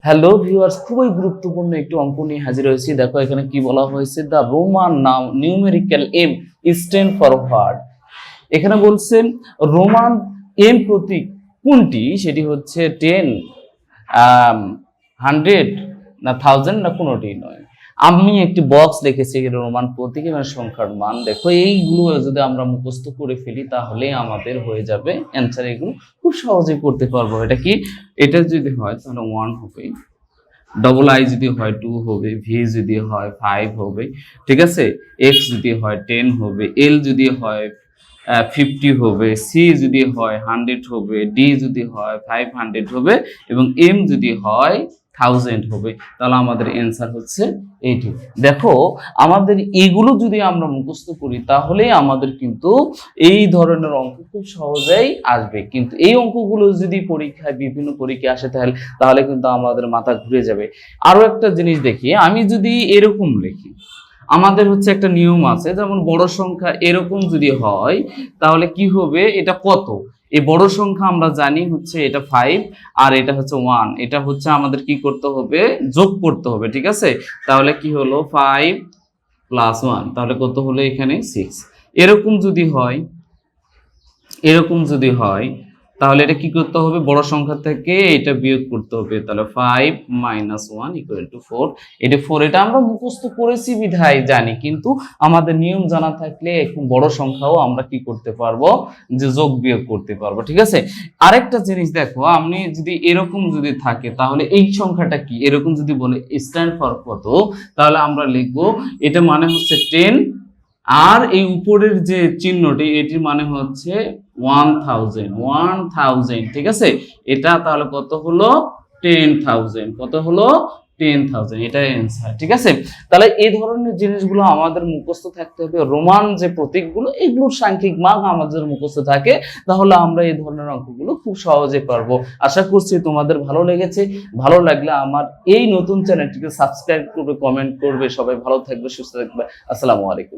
Hello viewers, খুবই গুরুত্বপূর্ণ একটি অঙ্ক নিয়ে হাজির হয়েছি। দেখো এখানে কি বলা হয়েছে, দ্য রোমান নাম numerical M stand for what. এখানে বলছেন রোমান এম প্রতীক কোনটি, সেটি হচ্ছে 10, 100 না 1000 না কোনোটি নয়। আমি একটি বক্স লিখেছি রোমান প্রতীক এবং সংখ্যার মান। দেখো এইগুলো যদি আমরা মুখস্থ করে ফেলি তাহলে আমাদের হয়ে যাবে অ্যান্সার। এগুলো খুব সহজেই করতে পারবো। এটা কি, এটা যদি হয় তাহলে 1 হবে, ডবল আই যদি হয় 2 হবে, ভি যদি হয় 5 হবে, ঠিক আছে, এক্স যদি হয় 10 হবে, এল যদি হয় 50 হবে, সি যদি হয় 100 হবে, ডি যদি হয় 500 হবে এবং এম যদি হয় 1000 হবে। তাহলে আমাদের অ্যান্সার হচ্ছে এইটি। দেখো আমাদের এগুলো যদি আমরা মুখস্থ করি তাহলে আমাদের কিন্তু এই ধরনের অঙ্ক খুব সহজেই আসবে। কিন্তু এই অঙ্কগুলো যদি পরীক্ষায় বিভিন্ন পরীক্ষায় আসে তাহলে কিন্তু আমাদের মাথা ঘুরে যাবে। আরো একটা জিনিস দেখি, আমি যদি এরকম লিখি, আমাদের হচ্ছে একটা নিয়ম আছে, যেমন বড় সংখ্যা এরকম যদি হয় তাহলে কি হবে, এটা কত, এই বড় সংখ্যা আমরা জানি হচ্ছে এটা 5 আর এটা হচ্ছে 1, এটা হচ্ছে আমাদের কি করতে হবে, যোগ করতে হবে, ঠিক আছে। তাহলে কি হলো 5 প্লাস 1, তাহলে কত হলো এখানে 6। এরকম যদি হয়, এরকম যদি হয় তাহলে এটা কি করতে হবে, বড় সংখ্যা থেকে এটা বিয়োগ করতে হবে। তাহলে 5 - 1 = 4। এটা 4, এটা আমরা মুখস্থ করেছি বিধায় জানি, কিন্তু আমাদের নিয়ম জানা থাকলে একটু বড় সংখ্যাও আমরা কি করতে পারবো, যে যোগ বিয়োগ করতে পারবো, ঠিক আছে। আরেকটা জিনিস দেখো, আপনি যদি এরকম যদি থাকে তাহলে এই সংখ্যাটা কি, এরকম যদি বলে স্ট্যান্ড ফর কত, তাহলে আমরা লিখবো এটা মানে হচ্ছে 10, আর এই উপরের যে চিহ্নটি এটির মানে হচ্ছে 1000, ঠিক আছে। এটা তাহলে কত হলো, 10,000, কত হলো 10,000, এটাই অ্যান্সার, ঠিক আছে। তাহলে এই ধরনের জিনিসগুলো আমাদের মুখস্থ থাকতে হবে। রোমান যে প্রতীকগুলো এগুলোর সাংখ্যিক মান আমাদের মুখস্থ থাকে, তাহলে আমরা এই ধরনের অঙ্কগুলো খুব সহজে পারবো। আশা করছি তোমাদের ভালো লেগেছে। ভালো লাগলে আমার এই নতুন চ্যানেলটিকে সাবস্ক্রাইব করবে, কমেন্ট করবে। সবাই ভালো থাকবে, সুস্থ থাকবে। আসসালামু আলাইকুম।